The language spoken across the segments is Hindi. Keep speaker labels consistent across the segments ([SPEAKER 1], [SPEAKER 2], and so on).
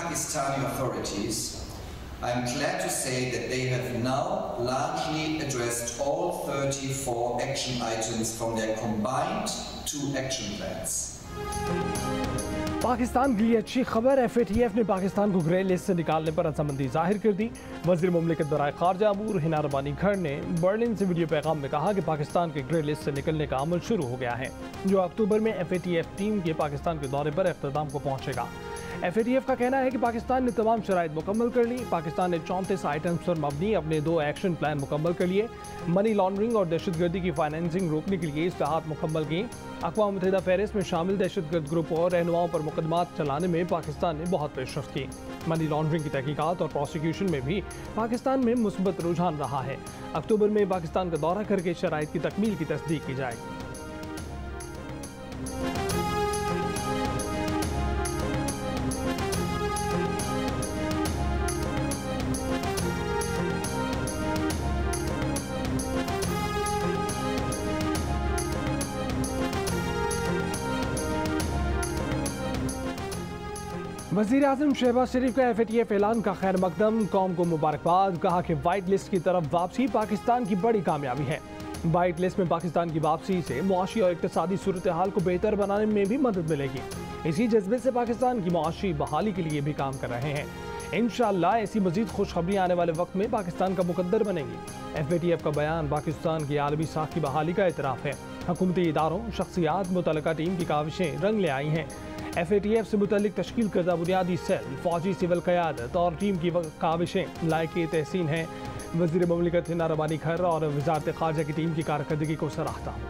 [SPEAKER 1] Pakistani authorities, I am glad to say that they have now largely addressed all 34 action items from their combined 2 action plans.
[SPEAKER 2] Pakistan के लिए अच्छी खबर, FATF ने पाकिस्तान को ग्रे लिस्ट से निकालने पर रजामंदी जाहिर कर दी। वज़ीर मुमलिकत बराए खारजा अमूर हिना रबानी खर ने बर्लिन से वीडियो पैगाम में कहा कि पाकिस्तान के ग्रे लिस्ट से निकलने का अमल शुरू हो गया है, जो अक्टूबर में FATF टीम के पाकिस्तान के दौरे पर अख्ताम को पहुंचेगा। FATF का कहना है कि पाकिस्तान ने तमाम शराइत मुकम्मल कर ली। पाकिस्तान ने 34 आइटम्स पर मबनी अपने 2 एक्शन प्लान मुकम्मल कर लिए। मनी लॉन्ड्रिंग और दहशतगर्दी की फाइनेंसिंग रोकने के लिए इस्लाहात मुकम्मल की। अक़वाम मुत्तहिदा फहरिस्त में शामिल दहशतगर्द ग्रुप और रहनुमाओं पर मुकदमात चलाने में पाकिस्तान ने बहुत पेशरफ्त की। मनी लॉन्ड्रिंग की तहकीकात और प्रोसिक्यूशन में भी पाकिस्तान में मुस्बत रुझान रहा है। अक्टूबर में पाकिस्तान का दौरा करके शराइत की तकमील की तस्दीक की जाएगी। वज़ीर आज़म शहबाज शरीफ का FATF ऐलान का खैर मकदम, कौम को मुबारकबाद। कहा कि वाइट लिस्ट की तरफ वापसी पाकिस्तान की बड़ी कामयाबी है। वाइट लिस्ट में पाकिस्तान की वापसी से मुआशी और इक़्तिसादी सूरत हाल को बेहतर बनाने में भी मदद मिलेगी। इसी जज्बे से पाकिस्तान की मुआशी बहाली के लिए भी काम कर रहे हैं। इंशाअल्लाह ऐसी मजीद खुशखबरियाँ आने वाले वक्त में पाकिस्तान का मुकद्दर बनेगी। FATF का बयान पाकिस्तान की आलमी साख की बहाली का एतराफ़ है। हुकूमती इदारों, शख्सियात, मुतल्लिका टीम की काविशें रंग ले आई हैं। FATF से मुतल्लिक तश्कील करदा बुनियादी सेल, फौजी सिविल क़यादत और टीम की काविशें लायक तहसीन हैं। वज़ीर मुमलिकत हिना रबानी खर और वज़ारत ख़ारजा की टीम की कारकर्दगी को सराहता हूँ।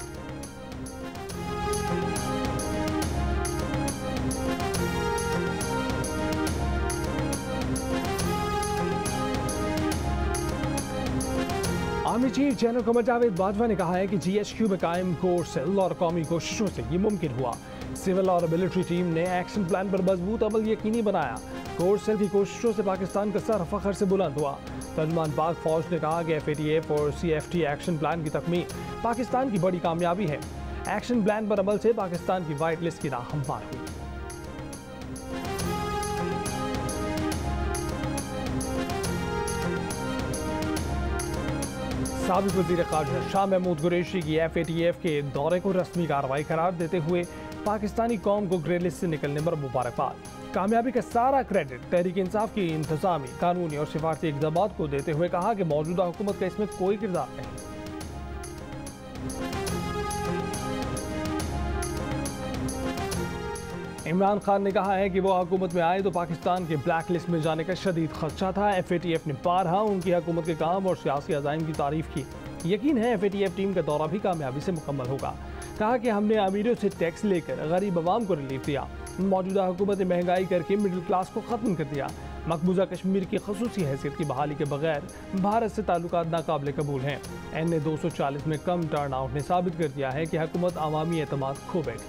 [SPEAKER 2] Army chief general Qamar Javed Bajwa ने कहा है कि GHQ में कायम कोर सेल और कौमी कोशिशों से ये मुमकिन हुआ। सिविल और मिलिट्री टीम ने एक्शन प्लान पर मजबूत अमल यकीनी बनाया। कोर सेल की कोशिशों से पाकिस्तान का सर फख्र से बुलंद हुआ। तर्जुमान पाक फौज ने कहा कि FATF और CFT एक्शन प्लान की तकमील पाकिस्तान की बड़ी कामयाबी है। एक्शन प्लान पर अमल से पाकिस्तान की वाइट लिस्ट की राह हमवार हुई। साबिक़ वज़ीर ख़ारजा शाह महमूद कुरैशी की FATF के दौरे को रस्मी कार्रवाई करार देते हुए पाकिस्तानी कौम को ग्रे लिस्ट से निकलने पर मुबारकबाद। कामयाबी का सारा क्रेडिट तहरीक इंसाफ की इंतज़ामी, कानूनी और सिफारती इक़दामात को देते हुए कहा कि मौजूदा हुकूमत का इसमें कोई किरदार नहीं। इमरान खान ने कहा है कि वो हुकूमत में आए तो पाकिस्तान के ब्लैक लिस्ट में जाने का शदीद खदशा था। FATF ने बारहा उनकी हुकूमत के काम और सियासी अज़ाइम की तारीफ की। यकीन है FATF टीम का दौरा भी कामयाबी से मुकम्मल होगा। कहा कि हमने अमीरों से टैक्स लेकर गरीब अवाम को रिलीफ दिया। मौजूदा हुकूमत ने महंगाई करके मिडिल क्लास को ख़त्म कर दिया। मकबूजा कश्मीर की खसूसी हैसियत की बहाली के बगैर भारत से ताल्लुकात नाकाबिल कबूल हैं। NA 240 में कम टर्न आउट ने साबित कर दिया है कि हुकूमत अवामी एतमाद खो बैठी।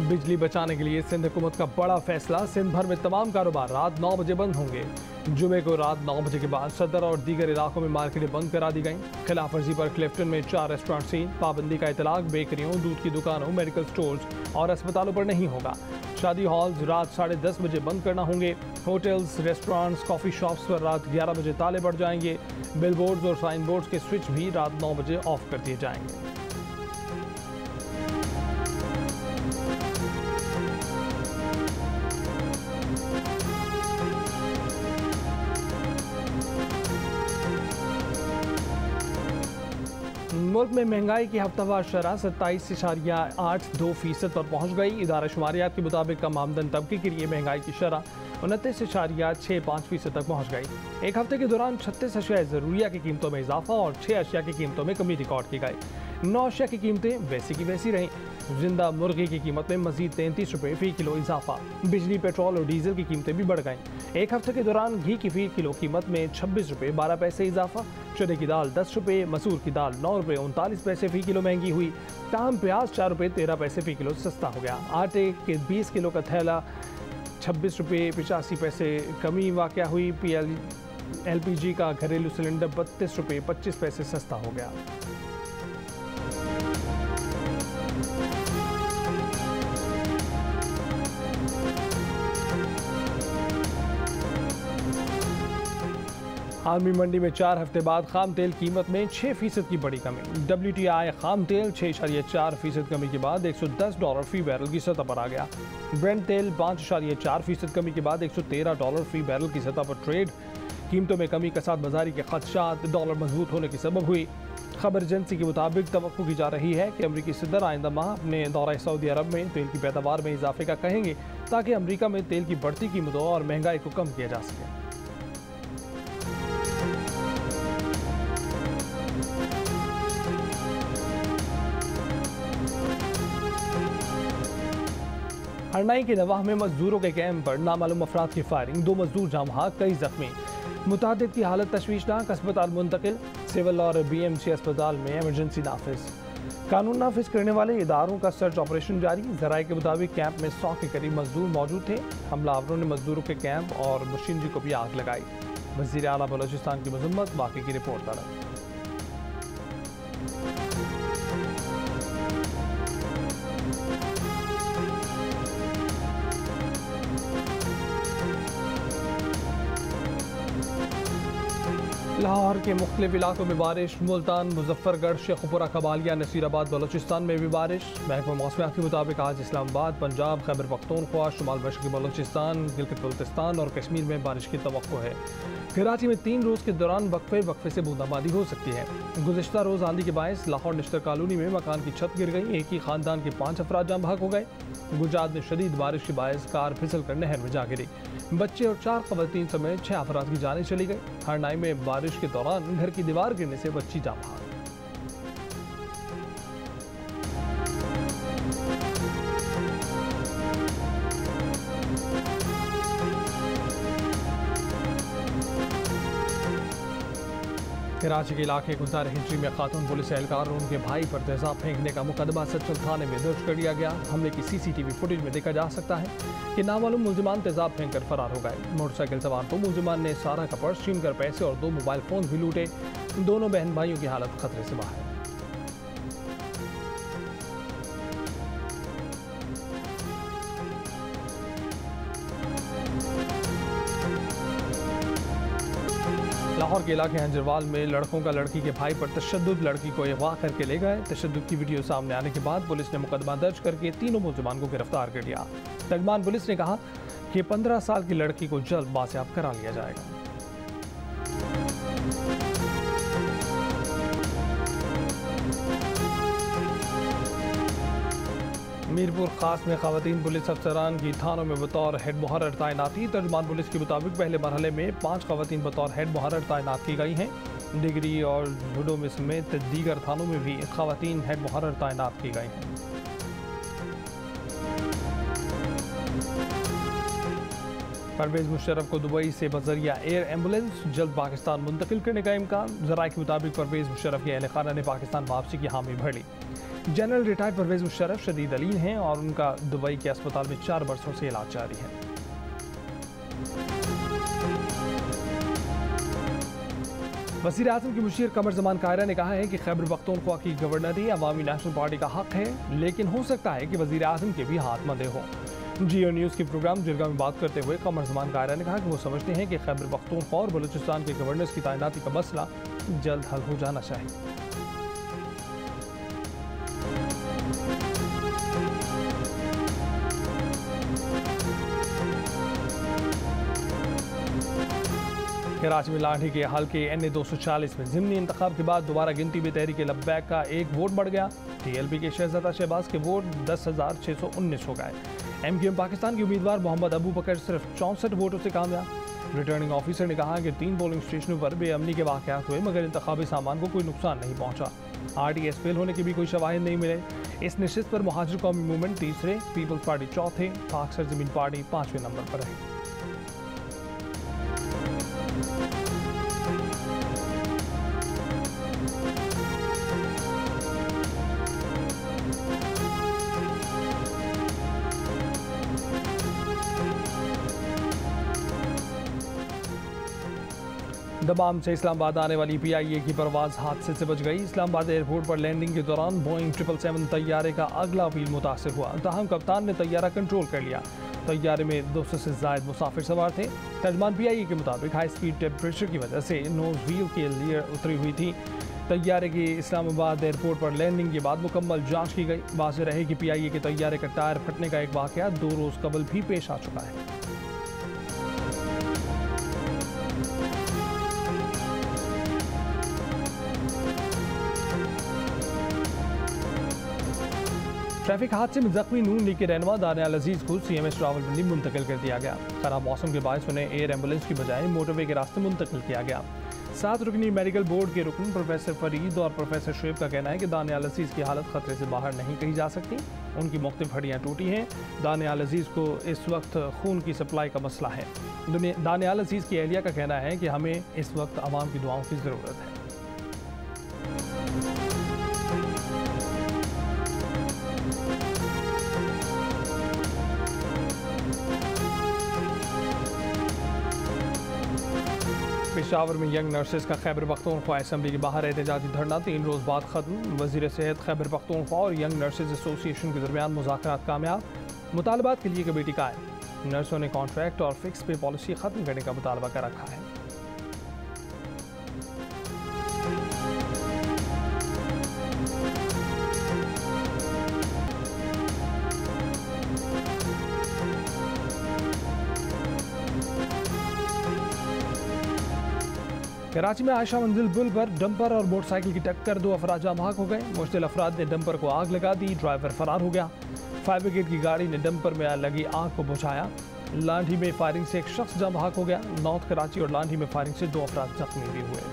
[SPEAKER 2] बिजली बचाने के लिए सिंध हुकूमत का बड़ा फैसला। सिंध भर में तमाम कारोबार रात 9 बजे बंद होंगे। जुमे को रात 9 बजे के बाद सदर और दीगर इलाकों में मार्केटें बंद करा दी गईं। खिलाफ वर्जी पर क्लिफ्टन में 4 रेस्टोरेंट सील। पाबंदी का इतलाक बेकरियों, दूध की दुकानों, मेडिकल स्टोर्स और अस्पतालों पर नहीं होगा। शादी हॉल्स रात 10:30 बजे बंद करना होंगे। होटल्स, रेस्टोरेंट्स, कॉफ़ी शॉप्स पर रात 11 बजे ताले पड़ जाएंगे। बिलबोर्ड्स और साइन बोर्ड्स के स्विच भी रात 9 बजे ऑफ कर दिए जाएंगे। मुल्क में महंगाई की हफ्तावार शरह 27.82% पर पहुँच गई। इदारा शुमारियात के मुताबिक कम आमदन तबके के लिए महंगाई की शरह 29.65% तक पहुँच गई। एक हफ्ते के दौरान 36 अशिया ज़रूरिया की कीमतों में इजाफा और 6 अशिया की कीमतों में कमी रिकॉर्ड की गई। 9 अशिया की कीमतें वैसी की वैसी रहीं। जिंदा मुर्गी की कीमत में मजीद 33 रुपये फ़ी किलो इजाफा। बिजली, पेट्रोल और डीजल की कीमतें भी बढ़ गईं। एक हफ्ते के दौरान घी की फ़ी किलो कीमत में 26 रुपये 12 पैसे इजाफा। चने की दाल 10 रुपये, मसूर की दाल 9 रुपये 39 पैसे फ़ी किलो महंगी हुई। ताहम प्याज 4 रुपये 13 पैसे फ़ी किलो सस्ता हो गया। आटे के 20 किलो का थैला 26 रुपये 85 पैसे कमी वाक़या हुई। LPG का घरेलू सिलेंडर 32 रुपये 25 पैसे सस्ता हो गया। आर्मी मंडी में 4 हफ्ते बाद खाम तेल कीमत में 6% की बड़ी कमी। WTI खाम तेल 6.4% कमी के बाद $110 फी बैरल की सतह पर आ गया। ब्रेंट तेल 5.4% कमी के बाद $113 फी बैरल की सतह पर ट्रेड। कीमतों में कमी के साथ बाजारी के खदशात डॉलर मजबूत होने की सबब हुई। खबर एजेंसी के मुताबिक तवक्को की जा रही है कि अमरीकी सदर आइंदा माह अपने दौरे सऊदी अरब में तेल की पैदावार में इजाफे का कहेंगे ताकि अमरीका में तेल की बढ़ती कीमतों और महंगाई को कम किया जा सके। हरनाई के नवाह में मजदूरों के कैंप पर नामालूम अफराद की फायरिंग, 2 मजदूर जाम, कई जख्मी। मुतादिद की हालत तशवीशनाक, अस्पताल मुंतकिल। सिविल और BMC अस्पताल में इमरजेंसी नाफिज। कानून नाफिज करने वाले इदारों का सर्च ऑपरेशन जारी। जराये के मुताबिक कैंप में 100 के करीब मजदूर मौजूद थे। हमलावरों ने मजदूरों के कैंप और मशीनरी को भी आग लगाई। वज़ीर आला बलोचिस्तान की मजम्मत, वाक़े की रिपोर्ट तलब। लाहौर के मुख्तलिफ इलाकों में बारिश। मुल्तान, मुजफ्फरगढ़, शेखुपुरा, कबालिया, नसीराबाद, बलोचिस्तान में भी बारिश। महकमा मौसमियात के मुताबिक आज इस्लामाबाद, पंजाब, खैबर पख्तूनख्वा, शुमाल मशरक़ी बलोचिस्तान, गिलगित बल्तिस्तान और कश्मीर में बारिश की तवक्को है। कराची में 3 रोज़ के दौरान वक्फे से बूंदाबांदी हो सकती है। गुज़िश्ता रोज़ आंधी के बायस लाहौर निश्तर कॉलोनी में मकान की छत गिर गई। एक ही खानदान के 5 अफराद जाम बहक हो गए। गुजरात में शदीद बारिश के बायस कार फिसल कर नहर में जा गिरी। बच्चे और 4 ख़वातीन समेत 6 अफराद की जानें चली गई। हरनाई में बारिश के दौरान घर की दीवार गिरने से बच्ची जाम बहक। कराची के इलाके गुलजार हिजरी में खातून पुलिस एहलकार और उनके भाई पर तेजाब फेंकने का मुकदमा सचल थाने में दर्ज कर लिया गया। हमले की CCTV फुटेज में देखा जा सकता है कि नामालूम मुल्जिमान तेजाब फेंक कर फरार हो गए। मोटरसाइकिल सवार 2 मुल्जिमान ने सारा का पर्स छीन कर पैसे और 2 मोबाइल फोन भी लूटे। दोनों बहन भाइयों की हालत खतरे से बाहर है। लाहौर के इलाके हंजरवाल में लड़कों का लड़की के भाई पर तशद्दुद, लड़की को अगवा करके ले गए। तशद्दुद की वीडियो सामने आने के बाद पुलिस ने मुकदमा दर्ज करके तीनों मुल्जिमान को गिरफ्तार कर लिया। तगमान पुलिस ने कहा कि 15 साल की लड़की को जल्द बासियाब करा लिया जाएगा। मीरपुर खास में खवातीन पुलिस अफसरान की थानों में बतौर हेड मुहर्रर तैनाती। तर्जुमान पुलिस के मुताबिक पहले मरहले में 5 खवातीन बतौर हेड मुहर्रर तैनात की गई हैं। डिग्री और झुडो में समेत दीगर थानों में भी खवातीन हेड मुहर्रर तैनात की गई हैं। परवेज मुशर्रफ को दुबई से बजरिया एयर एम्बुलेंस जल्द पाकिस्तान मुंतकिल करने का इम्कान। जराये के मुताबिक परवेज मुशर्रफ के अहल खाना ने पाकिस्तान वापसी की हामी भरी। जनरल रिटायर्ड परवेज मुशर्रफ शदीद अलील हैं और उनका दुबई के अस्पताल में 4 बरसों से इलाज जारी है। वज़ीर आज़म की मुशीर कमर ज़मान कायरा ने कहा है कि खैबर पख्तूनख्वा की गवर्नरी अवामी नेशनल पार्टी का हक है, लेकिन हो सकता है कि वज़ीर आज़म के भी हाथ मंदे हों। जियो न्यूज़ के प्रोग्राम जिरगा में बात करते हुए कमर ज़मान कायरा ने कहा कि वो समझते हैं कि खैबर पख्तूनख्वा और बलूचिस्तान के गवर्नर्स की तैनाती का मसला जल्द हल हो जाना चाहिए। कराची में लाठी के हल्के NA 240 में ज़िमनी इंतखाब के बाद दोबारा गिनती में तहरीक लब्बैक का 1 वोट बढ़ गया। TLP के शहजादा शहबाज के वोट 10,619 हो गए। MQM पाकिस्तान के उम्मीदवार मोहम्मद अबू बकर सिर्फ 64 वोटों से कामयाब। रिटर्निंग ऑफिसर ने कहा कि 3 पोलिंग स्टेशनों पर बेअमनी के वाक़यात हुए मगर इंतखाबी सामान को कोई नुकसान नहीं पहुँचा। RTS फेल होने के भी कोई शवाहिद नहीं मिले। इस नशिस्त पर मुहाजिर कौमी मूवमेंट तीसरे, पीपल्स पार्टी चौथे, पाक सरजमीन पार्टी 5वें नंबर पर रही। दमाम से इस्लामाबाद आने वाली PIA की परवाज़ हादसे से बच गई। इस्लामाबाद एयरपोर्ट पर लैंडिंग के दौरान बोइंग 777 तैयारे का अगला व्हील मुतासर हुआ। ताहम कप्तान ने तैयारा कंट्रोल कर लिया। तैयारे में 200 से ज़ायद मुसाफिर सवार थे। तर्जमान PIA के मुताबिक हाई स्पीड टेम्परेचर की वजह से नोज व्हील के लिए उतरी हुई थी। तैयारे की इस्लामाबाद एयरपोर्ट पर लैंडिंग के बाद मुकम्मल जांच की गई। वाज़ेह रहे कि PIA के तैयारे का टायर फटने का एक वाक़या 2 रोज़ कबल भी पेश आ चुका है। ट्रैफिक हादसे में जख्मी नून लीग के रहनुमा दानियाल अजीज को CMS रावलपिंडी मुंतकिल कर दिया गया। खराब मौसम के बायस उन्हें एयर एम्बुलेंस की बजाय मोटरवे के रास्ते मुंतकिल किया गया। 7 रुकनी मेडिकल बोर्ड के रुकन प्रोफेसर फरीद और प्रोफेसर शुएब का कहना है कि दानियाल अजीज की हालत खतरे से बाहर नहीं कही जा सकती। उनकी मुख्तलिफ हड्डियाँ टूटी हैं। दानियाल अजीज को इस वक्त खून की सप्लाई का मसला है। दानियाल अजीज की एहलिया का कहना है कि हमें इस वक्त आवाम की दुआओं की ज़रूरत है। पेशावर में यंग नर्सेज का खैबर पख्तूनख्वा असम्बली के बाहर एहतजाजी धरना 3 रोज़ बाद खत्म। वज़ीर सेहत खैबर पख्तूनख्वा और यंग नर्सेज एसोसिएशन के दरमियान मुज़ाकरात कामयाब। मुतालबात के लिए कमेटी कायम। नर्सों ने कॉन्ट्रैक्ट और फिक्स पे पॉलिसी ख़त्म करने का मुतालबा कर रखा है। कराची में आयशा मंजिल पुल पर डंपर और मोटरसाइकिल की टक्कर, 2 अफराद जाम बहक हो गए। मुश्तिल अफराद ने डंपर को आग लगा दी। ड्राइवर फरार हो गया। फायर ब्रिगेड की गाड़ी ने डंपर में लगी आग को बुझाया। लांढी में फायरिंग से एक शख्स जाम बहक हो गया। नॉर्थ कराची और लांढी में फायरिंग से 2 अफराद जख्मी भी हुए।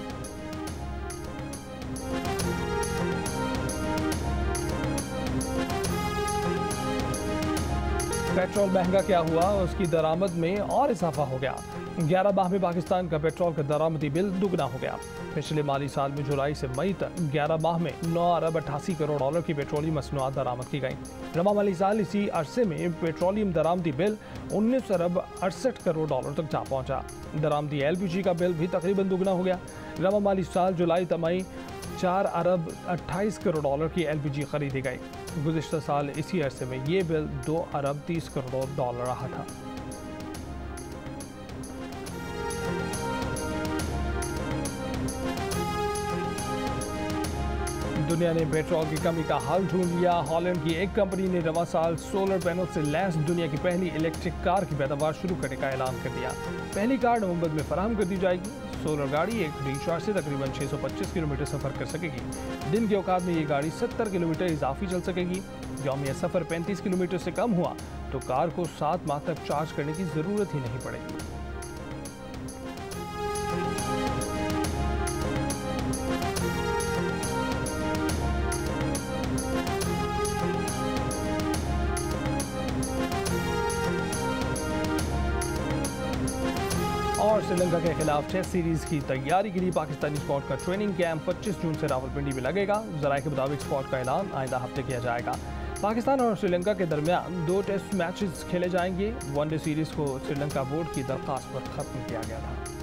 [SPEAKER 2] पेट्रोल महंगा क्या हुआ, उसकी दरामद में और इजाफा हो गया। 11 माह में पाकिस्तान का पेट्रोल का दरामदी बिल दुगना हो गया। पिछले माली साल में जुलाई से मई तक 11 माह में 9 अरब 88 करोड़ डॉलर की पेट्रोलियम मसनूआत दरामद की गई। रवा माली साल इसी अरसे में पेट्रोलियम दरामदी बिल 19 अरब 68 करोड़ डॉलर तक जा पहुंचा। दरामदी LPG का बिल भी तकरीबन दुगना हो गया। रवा माली साल जुलाई तमई 4 अरब 28 करोड़ डॉलर की LPG खरीदी गई। गुज़िश्ता साल इसी अरसे में ये बिल 2 अरब 30 करोड़ डॉलर रहा था। दुनिया ने पेट्रोल की कमी का हल ढूंढ लिया। हॉलैंड की एक कंपनी ने रवा साल सोलर पैनल से लैस दुनिया की पहली इलेक्ट्रिक कार की पैदावार शुरू करने का ऐलान कर दिया। पहली कार नवंबर में फराहम कर दी जाएगी। सोलर गाड़ी एक रिचार्ज से तकरीबन 625 किलोमीटर सफ़र कर सकेगी। दिन के औकात में ये गाड़ी 70 किलोमीटर इजाफी चल सकेगी। यौमिया सफ़र 35 किलोमीटर से कम हुआ तो कार को 7 माह तक चार्ज करने की ज़रूरत ही नहीं पड़ेगी। और श्रीलंका के खिलाफ टेस्ट सीरीज की तैयारी के लिए पाकिस्तानी स्क्वाड का ट्रेनिंग कैंप 25 जून से रावलपिंडी में लगेगा। ज़राए के मुताबिक स्क्वाड का ऐलान आइंदा हफ्ते किया जाएगा। पाकिस्तान और श्रीलंका के दरमियान 2 टेस्ट मैचेस खेले जाएंगे। वनडे सीरीज को श्रीलंका बोर्ड की दरख्वास्त पर खत्म किया गया था।